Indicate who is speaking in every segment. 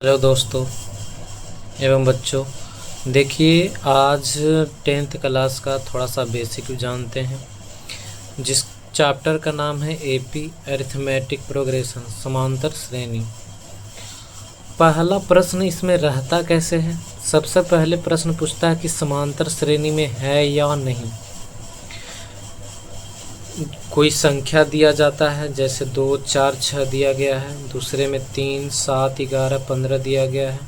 Speaker 1: Hello दोस्तों एवं बच्चों, देखिए आज 10th क्लास का थोड़ा सा बेसिक जानते हैं, जिस चैप्टर का नाम है एपी अरिथमेटिक प्रोग्रेशन समांतर श्रेणी। पहला प्रश्न इसमें रहता कैसे है। सबसे पहले प्रश्न पूछता है कि समांतर श्रेणी में है या नहीं। कोई संख्या दिया जाता है, जैसे 2, 4, 6 दिया गया है। दूसरे में 3, 7, 11, 15 दिया गया है।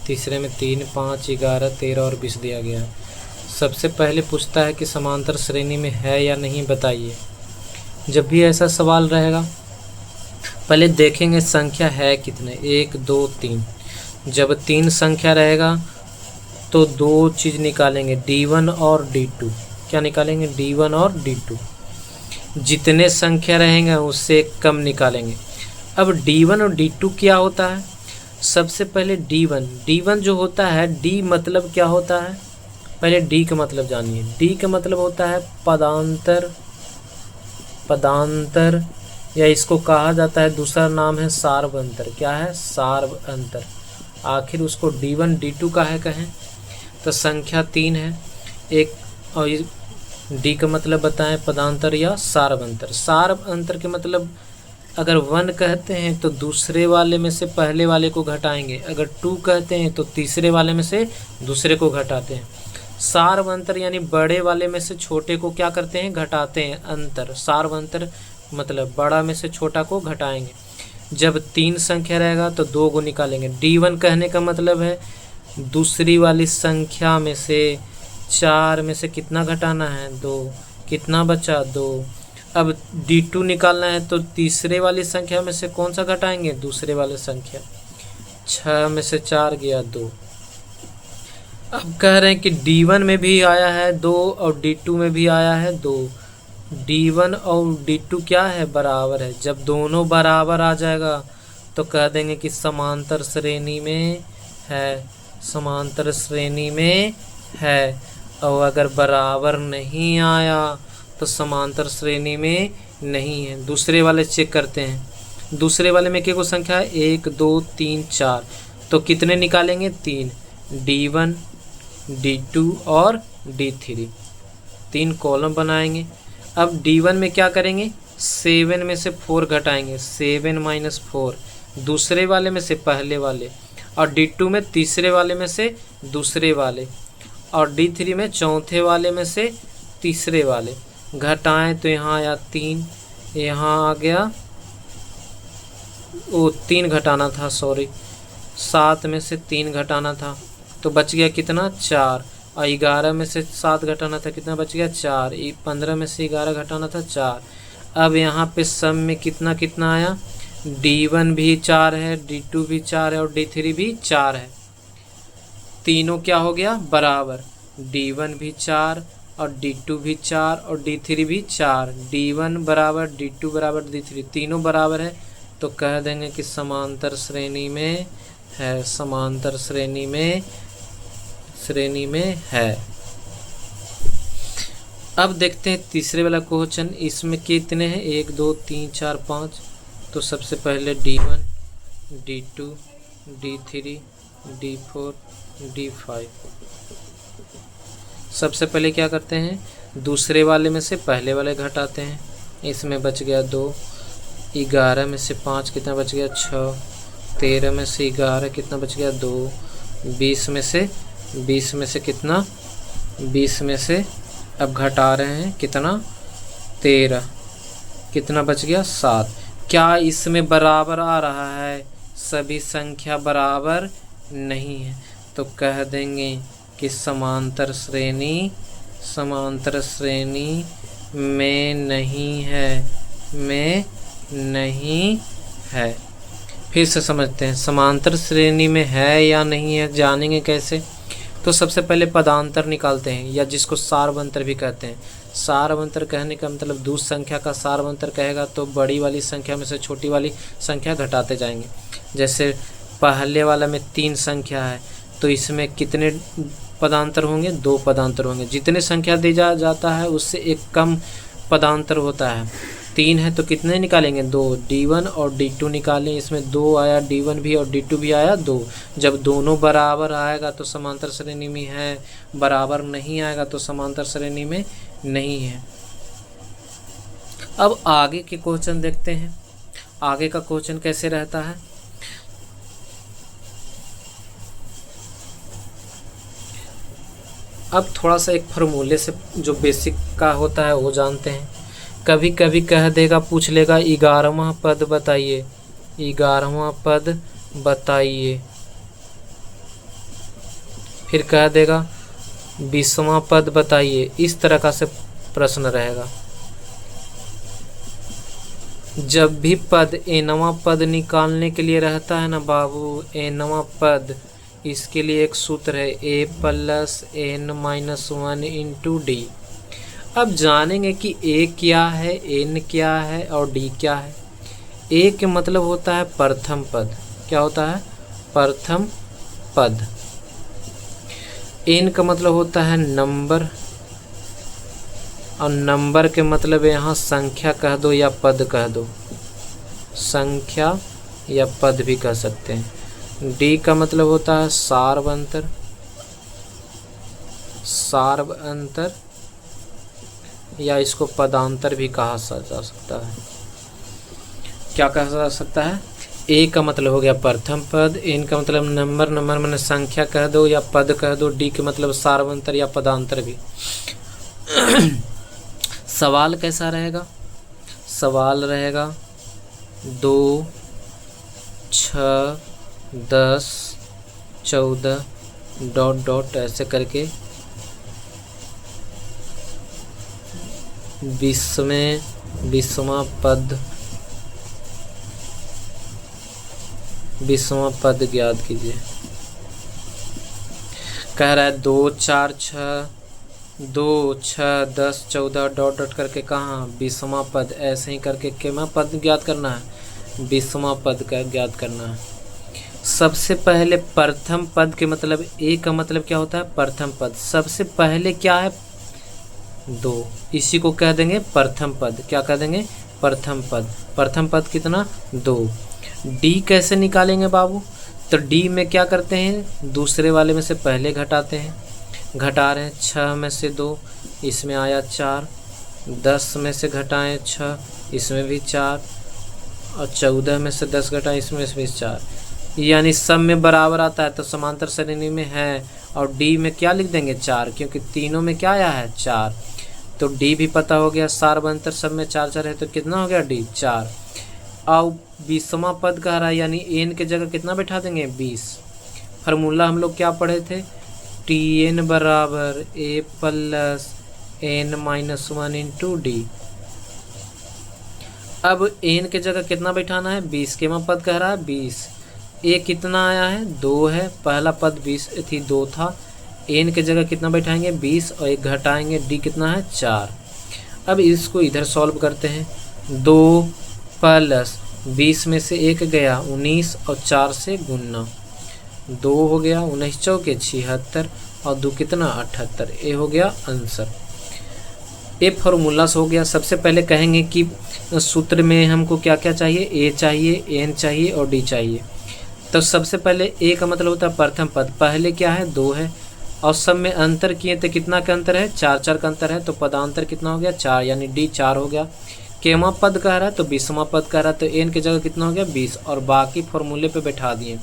Speaker 1: तीसरे में 3, 5, 11, 13 और 20 दिया गया है। सबसे पहले पूछता है कि समांतर श्रेणी में है या नहीं, बताइए। जब भी ऐसा सवाल रहेगा पहले देखेंगे संख्या है कितने, 1, 2, 3। जब 3 संख्या रहेगा तो 2 चीज़ निकालेंगे, D1 और D2। क्या निकालेंगे? D1 और D2। जितने संख्या रहेंगे उससे कम निकालेंगे। अब D1 और D2 क्या होता है। सबसे पहले D1 जो होता है, D मतलब क्या होता है, पहले D का मतलब जानिए। D का मतलब होता है पदांतर या इसको कहा जाता है, दूसरा नाम है सार्व अंतर। क्या है? सार्व अंतर। आखिर उसको D1 D2 का है कहें तो संख्या 3 है एक, और D का मतलब बताएं, पदांतर या सार्व अंतर। सार्व अंतर के मतलब अगर 1 कहते हैं तो दूसरे वाले में से पहले वाले को घटाएंगे, अगर 2 कहते हैं तो तीसरे वाले में से दूसरे को घटाते हैं। सार्व अंतर यानी बड़े वाले में से छोटे को क्या करते हैं? घटाते हैं। अंतर, सार्व अंतर मतलब बड़ा में से छोटा को घटाएंगे। जब 3 संख्या रहेगा तो 2 को निकालेंगे। D1 कहने का मतलब है दूसरी वाली संख्या में से 4 में से कितना घटाना है? 2। कितना बचा? 2। अब D2 निकालना है तो तीसरे वाली संख्या में से कौन सा घटाएंगे? दूसरे वाले संख्या। 6 में से 4 गया 2। अब कह रहे हैं कि D1 में भी आया है 2 और D2 में भी आया है 2। D1 और D2 क्या है? बराबर है। जब दोनों बराबर आ जाएगा तो कह देंगे कि समांतर श्रेणी में है, समांतर श्रेणी में है। और अगर बराबर नहीं आया तो समांतर श्रेणी में नहीं है। दूसरे वाले चेक करते हैं। दूसरे वाले में क्या को संख्या है? 1, 2, 3, 4। तो कितने निकालेंगे? 3। D1, D2 और D3। 3 कॉलम बनाएंगे। अब D1 में क्या करेंगे? 7 में से 4 घटाएंगे, 7 - 4। दूसरे वाले में से पहले वाले, और D2 में तीसरे वाले में से दूसरे वाले, और D3 में चौथे वाले में से तीसरे वाले। घटाएं तो यहाँ आया 3, यहाँ आ गया 3 घटाना था, 7 में से 3 घटाना था तो बच गया कितना? 4। और 11 में से 7 घटाना था, कितना बच गया? 4। 15 में से 11 घटाना था, 4। अब यहाँ पे सम में कितना कितना आया? D1 भी 4 है, D2 भी 4 है और D3 भी 4 है। तीनों क्या हो गया? बराबर। D1 भी 4 और D2 भी 4 और D3 भी 4। D1 बराबर D2 बराबर D3, तीनों बराबर है तो कह देंगे कि समांतर श्रेणी में है, समांतर श्रेणी में है। अब देखते हैं तीसरे वाला क्वेश्चन। इसमें कितने हैं? 1, 2, 3, 4, 5। तो सबसे पहले D1, D2, D3, D4, D5। सबसे पहले क्या करते हैं? दूसरे वाले में से पहले वाले घटाते हैं। इसमें बच गया 2। 11 में से 5 कितना बच गया? 6। 13 में से 11 कितना बच गया? 2। 20 में से कितना? 20 में से अब घटा रहे हैं कितना? 13। कितना बच गया? 7। क्या इसमें बराबर आ रहा है? सभी संख्या बराबर नहीं है तो कह देंगे कि समांतर श्रेणी में नहीं है। फिर से समझते हैं समांतर श्रेणी में है या नहीं है, जानेंगे कैसे। तो सबसे पहले पदांतर निकालते हैं, या जिसको सार्व अंतर भी कहते हैं। सार्व अंतर कहने का मतलब दो संख्या का सार्व अंतर कहेगा तो बड़ी वाली संख्या में से छोटी वाली संख्या घटाते जाएंगे। जैसे पहले वाला में 3 संख्या है तो इसमें कितने पदांतर होंगे? 2 पदांतर होंगे। जितने संख्या दी जाता है उससे एक कम पदांतर होता है। 3 है तो कितने निकालेंगे 2, D1 और D2 निकालें। इसमें 2 आया, D1 भी और D2 भी आया 2। जब दोनों बराबर आएगा तो समांतर श्रेणी में है, बराबर नहीं आएगा तो समांतर श्रेणी में नहीं है। अब आगे के क्वेश्चन देखते हैं। आगे का क्वेश्चन कैसे रहता है। अब थोड़ा सा एक फॉर्मूले से जो बेसिक का होता है वो जानते हैं। कभी कभी कह देगा, पूछ लेगा 11वां पद बताइए, 11वां पद बताइए। फिर कह देगा 20वां पद बताइए। इस तरह का से प्रश्न रहेगा। जब भी पद nवां पद निकालने के लिए रहता है ना बाबू, nवां पद, इसके लिए एक सूत्र है a + n-1 इंटू डी। अब जानेंगे कि a क्या है, n क्या है और d क्या है। a के मतलब होता है प्रथम पद। क्या होता है? प्रथम पद। n का मतलब होता है नंबर, और नंबर के मतलब यहाँ संख्या कह दो या पद कह दो, संख्या या पद भी कह सकते हैं। डी का मतलब होता है सार्व अंतर, सार्व अंतर, या इसको पदांतर भी कहा जा सकता है। क्या कहा जा सकता है? ए का मतलब हो गया प्रथम पद, एन का मतलब नंबर, नंबर मैंने संख्या कह दो या पद कह दो, डी के मतलब सार्वंतर या पदांतर भी। सवाल कैसा रहेगा? सवाल रहेगा 2, 6, 10, 14 ... ऐसे करके 20वां पद, 20वां पद ज्ञात कीजिए। कह रहा है 2, 4, 6, 2, 6, 10, 14 ... करके कहाँ 20वां पद, ऐसे ही करके कितना पद ज्ञात करना है? 20वां पद का ज्ञात करना है। सबसे पहले प्रथम पद के मतलब ए का मतलब क्या होता है? प्रथम पद। सबसे पहले क्या है? 2, इसी को कह देंगे प्रथम पद। क्या कह देंगे? प्रथम पद। प्रथम पद कितना? 2। डी कैसे निकालेंगे बाबू? तो डी में क्या करते हैं? दूसरे वाले में से पहले घटाते हैं। घटा रहे हैं 6 में से 2, इसमें आया 4, 10 में से घटाएं 6, इसमें भी 4, और 14 में से 10 घटाएं, इसमें भी 4, यानी सब में बराबर आता है तो समांतर श्रेणी में है। और डी में क्या लिख देंगे? 4, क्योंकि तीनों में क्या आया है? 4। तो डी भी पता हो गया, सार्वंतर सब में 4 4 है तो कितना हो गया? डी 4। अब 20वां पद कह रहा है, यानी एन के जगह कितना बैठा देंगे? 20। फार्मूला हम लोग क्या पढ़े थे? Tn बराबर a + n-1 इंटू डी। अब n के जगह कितना बैठाना है? 20। के पद कह रहा है 20। a कितना आया है? 2 है। पहला पद 20 थी, 2 था। n के जगह कितना बैठाएंगे? 20, और 1 घटाएंगे, d कितना है? 4। अब इसको इधर सॉल्व करते हैं। 2 + 20 में से 1 गया 19, और 4 से गुणना, 2 हो गया, 19 चौके 76, और 2 कितना? 78। ए हो गया आंसर। ए फॉर्मूला से हो गया। सबसे पहले कहेंगे कि सूत्र में हमको क्या क्या चाहिए? ए चाहिए, एन चाहिए और डी चाहिए। तो सबसे पहले ए का मतलब होता है प्रथम पद। पहले क्या है? 2 है, और सब में अंतर किए तो कितना का अंतर है? 4 4 का अंतर है, तो पदांतर कितना हो गया? 4, यानी डी 4 हो गया। केवां पद कह रहा है तो 20वां पद कह रहा है, तो एन की जगह कितना हो गया? 20, और बाकी फॉर्मूले पे बैठा दिए।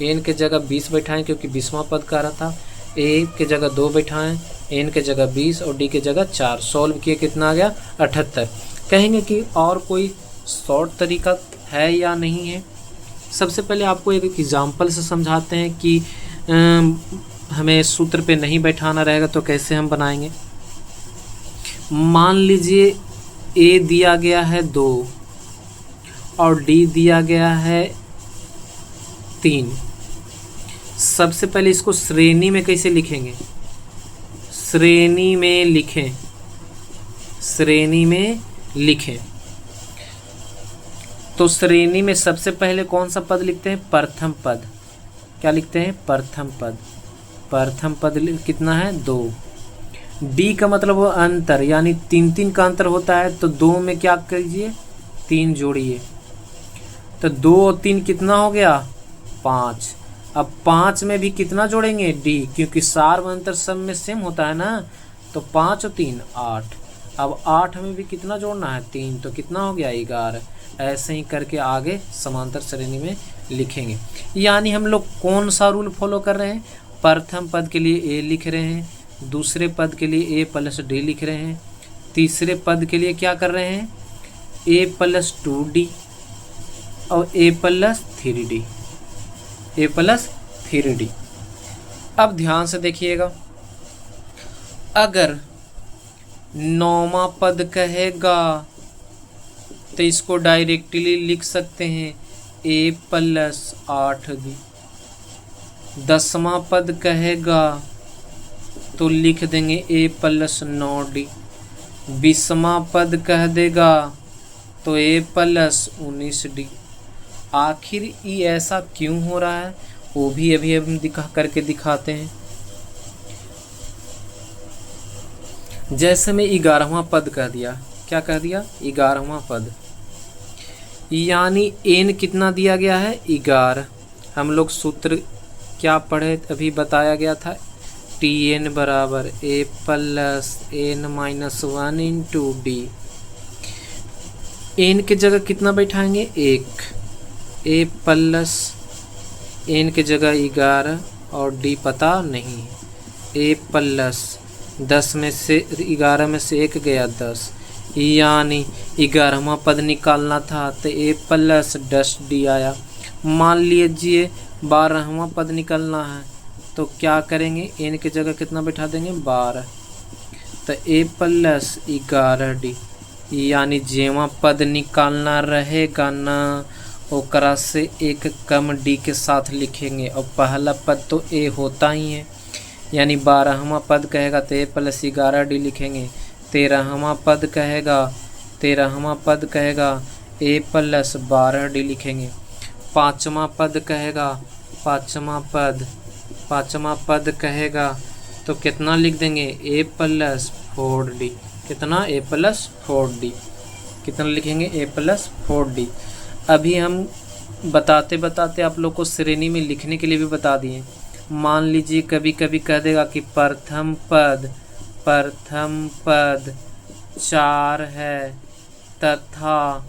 Speaker 1: एन के जगह 20 बैठाएं क्योंकि 20वां पद कह रहा था। ए के जगह 2 बैठाएं, एन के जगह 20 और डी के जगह 4। सॉल्व किए कितना आ गया? 78। कहेंगे कि और कोई शॉर्ट तरीका है या नहीं है? सबसे पहले आपको एक एग्जाम्पल से समझाते हैं कि हमें सूत्र पे नहीं बैठाना रहेगा तो कैसे हम बनाएंगे। मान लीजिए ए दिया गया है 2 और डी दिया गया है 3। सबसे पहले इसको श्रेणी में कैसे लिखेंगे? श्रेणी में लिखें, श्रेणी में लिखें। तो श्रेणी में सबसे पहले कौन सा पद लिखते हैं? प्रथम पद। क्या लिखते हैं? प्रथम पद। प्रथम पद कितना है? 2। डी का मतलब वो अंतर, यानी 3 का अंतर होता है, तो 2 में क्या कीजिए 3 जोड़िए, तो 2 और 3 कितना हो गया 5। अब 5 में भी कितना जोड़ेंगे डी, क्योंकि सार अंतर सब में सेम होता है ना, तो 5 और 3 8। अब 8 में भी कितना जोड़ना है 3, तो कितना हो गया 11। ऐसे ही करके आगे समांतर श्रेणी में लिखेंगे। यानी हम लोग कौन सा रूल फॉलो कर रहे हैं, प्रथम पद के लिए ए लिख रहे हैं, दूसरे पद के लिए ए प्लस डी लिख रहे हैं, तीसरे पद के लिए क्या कर रहे हैं ए प्लस 2d और ए प्लस 3d, ए प्लस 3d। अब ध्यान से देखिएगा, अगर 9वां पद कहेगा तो इसको डायरेक्टली लिख सकते हैं ए प्लस 8d। 10वां पद कहेगा तो लिख देंगे ए प्लस 9d। 20वां पद कह देगा तो ए प्लस 19d। आखिर ये ऐसा क्यों हो रहा है वो भी अभी हम करके दिखाते हैं। जैसे मैं 11वां पद कह दिया, क्या कह दिया 11वां पद, यानी एन कितना दिया गया है 11। हम लोग सूत्र क्या पढ़े अभी बताया गया था, टी एन बराबर A plus N minus 1 into D. N की जगह कितना बैठाएंगे 1, ए प्लस एन की जगह 11 और डी पता नहीं, ए प्लस 10 में से 11 में से 1 गया 10, यानी 11वां पद निकालना था तो ए प्लस 10d आया। मान लीजिए 12वां पद निकालना है तो क्या करेंगे एन की जगह कितना बैठा देंगे 12, तो ए प्लस 11d, यानी जेवा पद निकालना रहेगा ना ओकरा से एक कम डी के साथ लिखेंगे, और पहला पद तो ए होता ही है, यानी 12वां पद कहेगा तो ए प्लस 11d लिखेंगे। 13वां पद कहेगा ए प्लस 12d लिखेंगे। 5वां पद कहेगा पाँचवां पद कहेगा तो कितना लिख देंगे ए प्लस 4d, कितना ए प्लस 4d, कितना लिखेंगे ए प्लस 4d। अभी हम बताते बताते आप लोग को श्रेणी में लिखने के लिए भी बता दिए। मान लीजिए कभी कभी कह देगा कि प्रथम पद 4 है तथा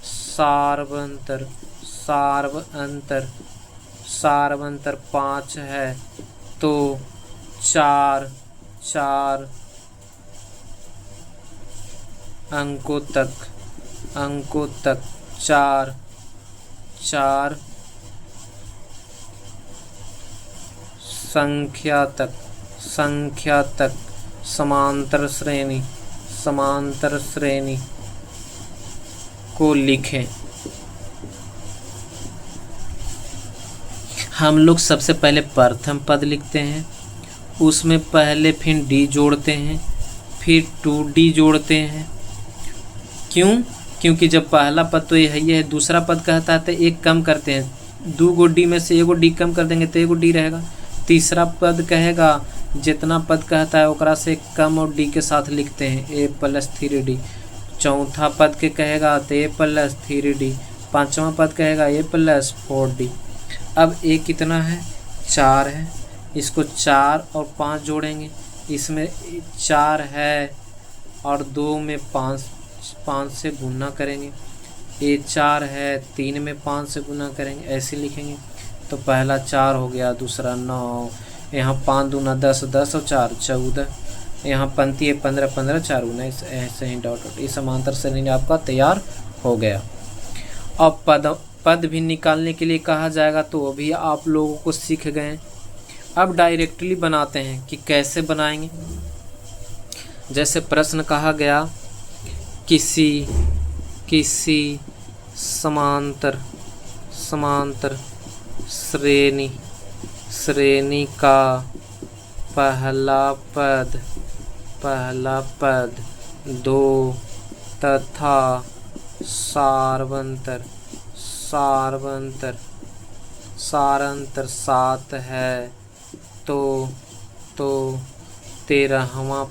Speaker 1: सार्वंतर 5 है, तो 4 अंकों तक 4 संख्या तक समांतर श्रेणी को लिखें। हम लोग सबसे पहले प्रथम पद लिखते हैं, उसमें पहले फिर डी जोड़ते हैं, फिर 2d जोड़ते हैं। क्यों? क्योंकि जब पहला पद तो ये है, दूसरा पद कहता है तो एक कम करते हैं, 2 गो डी में से 1 गो डी कम कर देंगे तो 1 गो डी रहेगा। तीसरा पद कहेगा जितना पद कहता है ओकरा से कम और डी के साथ लिखते हैं ए प्लस 3d। चौथा पद के कहेगा तो ए प्लस 3d। 5वां पद कहेगा ए प्लस 4d। अब ए कितना है 4 है, इसको 4 और 5 जोड़ेंगे, इसमें 4 है और 2 में 5 से गुना करेंगे, ए 4 है 3 में 5 से गुना करेंगे, ऐसे लिखेंगे। तो पहला 4 हो गया, दूसरा 9, यहाँ 5 दूना 10, 10 और 4 14, यहाँ पंक्ति है 15, 15 4 19, ऐसे ही डॉट। ये समांतर श्रेणी आपका तैयार हो गया। अब पद भी निकालने के लिए कहा जाएगा तो वो भी आप लोगों को सीख गए। अब डायरेक्टली बनाते हैं कि कैसे बनाएंगे। जैसे प्रश्न कहा गया किसी समांतर श्रेणी का पहला पद 2 तथा सारवंतर 7 है, तो 13वां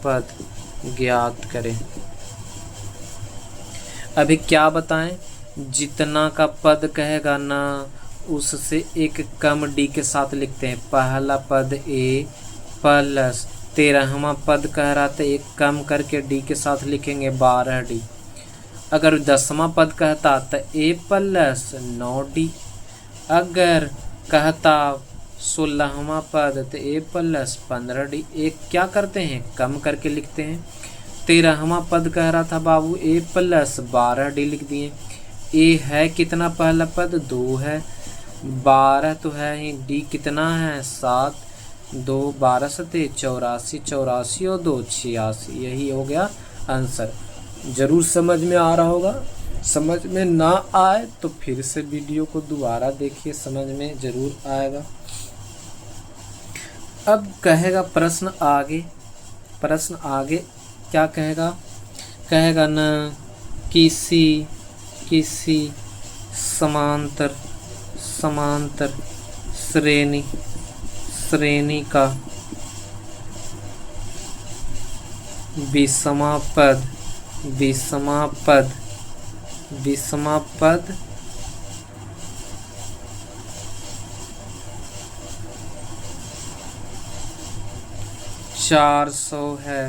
Speaker 1: पद ज्ञात करें। अभी क्या बताएं, जितना का पद कहेगा ना उससे एक कम डी के साथ लिखते हैं। पहला पद ए प्लस 13वां पद कह रहा था एक कम करके डी के साथ लिखेंगे 12D। अगर 10वां पद कहता तो ए प्लस 9D। अगर कहता 16वां पद तो ए प्लस 15D। एक क्या करते हैं, कम करके लिखते हैं। 13वां पद कह रहा था बाबू ए प्लस 12D लिख दिए। ए है कितना, पहला पद 2 है, 12 तो है ही, डी कितना है 7, 2 12 सते 84, 84 और 2 86। यही हो गया आंसर। जरूर समझ में आ रहा होगा। समझ में ना आए तो फिर से वीडियो को दोबारा देखिए, समझ में जरूर आएगा। अब कहेगा प्रश्न आगे, क्या कहेगा, कहेगा ना किसी समांतर श्रेणी का 20वां पद 400 है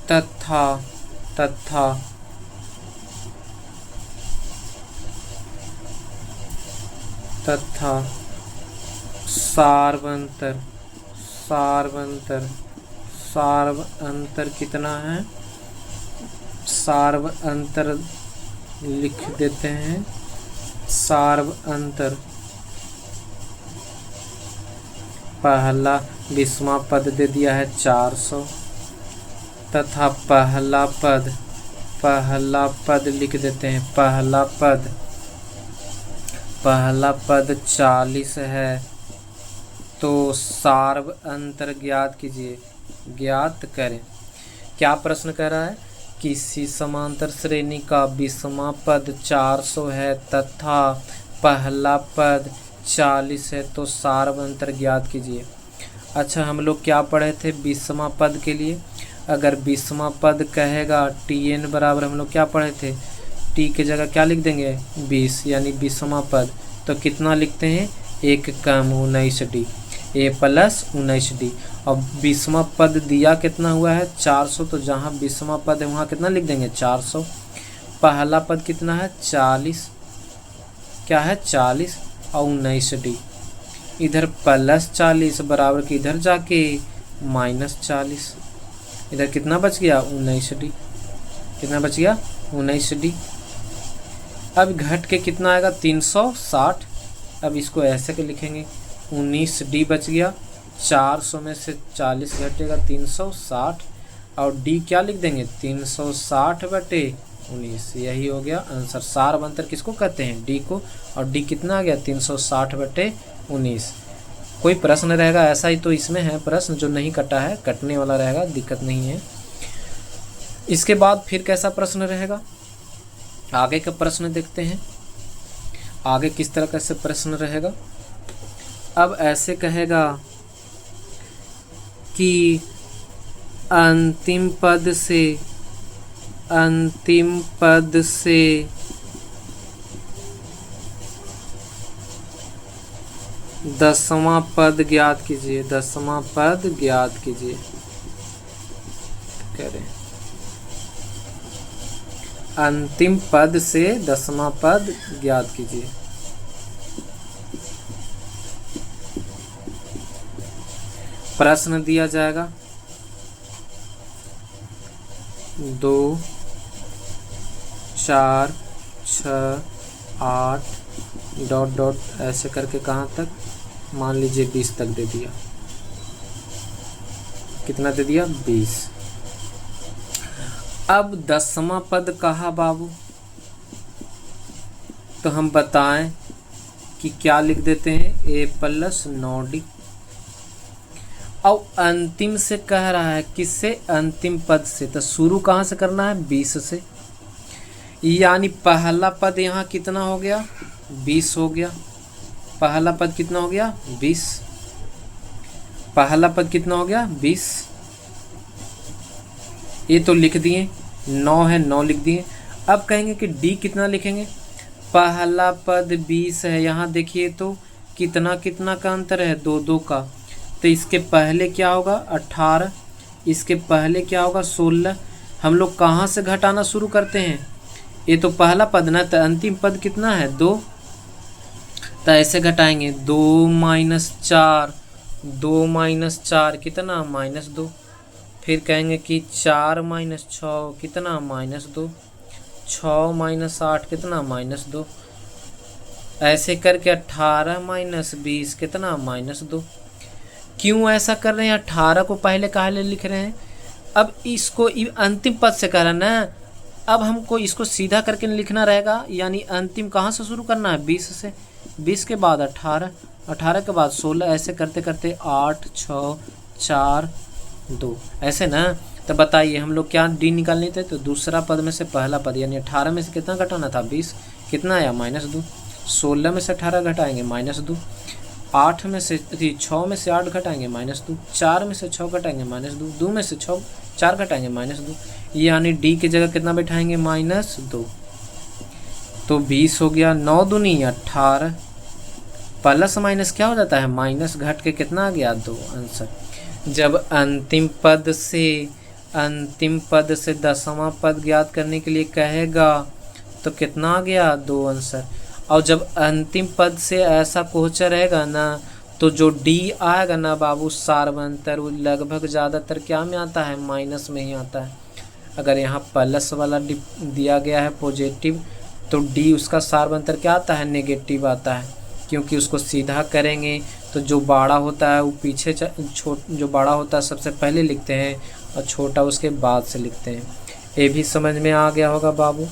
Speaker 1: तथा सार्वअंतर कितना है, सार्वअंतर लिख देते हैं। सार्वअंतर पहला 20वां पद दे दिया है 400 तथा पहला पद लिख देते हैं। पहला पद 40 है, तो सार्वअंतर ज्ञात कीजिए, ज्ञात करें। क्या प्रश्न कर रहा है, किसी समांतर श्रेणी का 20वां पद 400 है तथा पहला पद 40 है, तो सार्वअंतर ज्ञात कीजिए। अच्छा, हम लोग क्या पढ़े थे 20वां पद के लिए, अगर 20वां पद कहेगा tn बराबर, हम लोग क्या पढ़े थे, t के जगह क्या लिख देंगे 20, यानी 20वां पद। तो कितना लिखते हैं, एक कम 19D, a प्लस 19D। और 20वां पद दिया कितना हुआ है 400, तो जहाँ 20वां पद है वहाँ कितना लिख देंगे 400। पहला पद कितना है 40, क्या है 40 और 19D। इधर प्लस 40 बराबर कि इधर जाके -40, इधर कितना बच गया 19D, कितना बच गया 19D। अब घट के कितना आएगा 360। अब इसको ऐसे के लिखेंगे 19D बच गया, 400 में से 40 घटेगा 360 और D क्या लिख देंगे 360/19। यही हो गया आंसर। सार्वअंतर किसको कहते हैं, D को, और D कितना आ गया 360/19। कोई प्रश्न रहेगा ऐसा ही तो इसमें है प्रश्न, जो नहीं कटा है कटने वाला रहेगा, दिक्कत नहीं है। इसके बाद फिर कैसा प्रश्न रहेगा, आगे का प्रश्न देखते हैं आगे किस तरह का से प्रश्न रहेगा। अब ऐसे कहेगा कि अंतिम पद से 10वां पद ज्ञात कीजिए, 10वां पद ज्ञात कीजिए। करें अंतिम पद से 10वां पद ज्ञात कीजिए। प्रश्न दिया जाएगा 2 4 6 8 ... ऐसे करके कहाँ तक, मान लीजिए 20 तक दे दिया। कितना दे दिया 20। अब 10वां पद कहा बाबू, तो हम बताएं कि क्या लिख देते हैं a प्लस 9D। और अंतिम से कह रहा है किससे, अंतिम पद से, तो शुरू कहाँ से करना है 20 से, यानी पहला पद यहाँ कितना हो गया 20 हो गया। पहला पद कितना हो गया 20। पहला पद कितना हो गया 20, ये तो लिख दिए, 9 है 9 लिख दिए। अब कहेंगे कि डी कितना लिखेंगे, पहला पद 20 है, यहाँ देखिए तो कितना कितना का अंतर है, 2 2 का, तो इसके पहले क्या होगा 18, इसके पहले क्या होगा 16। हम लोग कहाँ से घटाना शुरू करते हैं, ये तो पहला पद ना, तो अंतिम पद कितना है 2, तो ऐसे घटाएंगे 2 - 4, 2 - 4 कितना -2, फिर कहेंगे कि 4 - 6 कितना -2, 6 - 8 कितना -2, ऐसे करके 18 - 20 कितना -2। क्यों ऐसा कर रहे हैं, 18 को पहले काहे लिख रहे हैं, अब इसको अंतिम पद से कर रहे हैं ना, अब हमको इसको सीधा करके लिखना रहेगा, यानी अंतिम कहाँ से शुरू करना है 20 से, 20 के बाद 18, 18 के बाद 16, ऐसे करते करते 8 6 4 2, ऐसे ना। तो बताइए हम लोग क्या डी निकालनी थे, तो दूसरा पद में से पहला पद, यानी 18 में से कितना घटाना था 20, कितना आया -2, 16 में से 18 घटाएंगे -2, 8 में से 6 में से 8 घटाएंगे -2, 4 में से 6 घटाएंगे -2, 2 में से 4 घटाएंगे -2, यानी डी की जगह कितना बैठाएंगे -2, तो 20 हो गया, 9 दूनी 18, प्लस माइनस क्या हो जाता है माइनस, घट के कितना आ गया 2 आंसर। जब अंतिम पद से 10वां पद ज्ञात करने के लिए कहेगा तो कितना आ गया 2 आंसर। और जब अंतिम पद से ऐसा क्वेश्चन रहेगा ना, तो जो डी आएगा ना बाबू सार्वंतर, वो लगभग ज़्यादातर क्या में आता है माइनस में ही आता है। अगर यहाँ प्लस वाला दिया गया है पॉजिटिव, तो डी उसका सार्वंतर क्या आता है नेगेटिव आता है, क्योंकि उसको सीधा करेंगे तो जो बड़ा होता है वो पीछे जो बड़ा होता है सबसे पहले लिखते हैं और छोटा उसके बाद से लिखते हैं। ये भी समझ में आ गया होगा बाबू।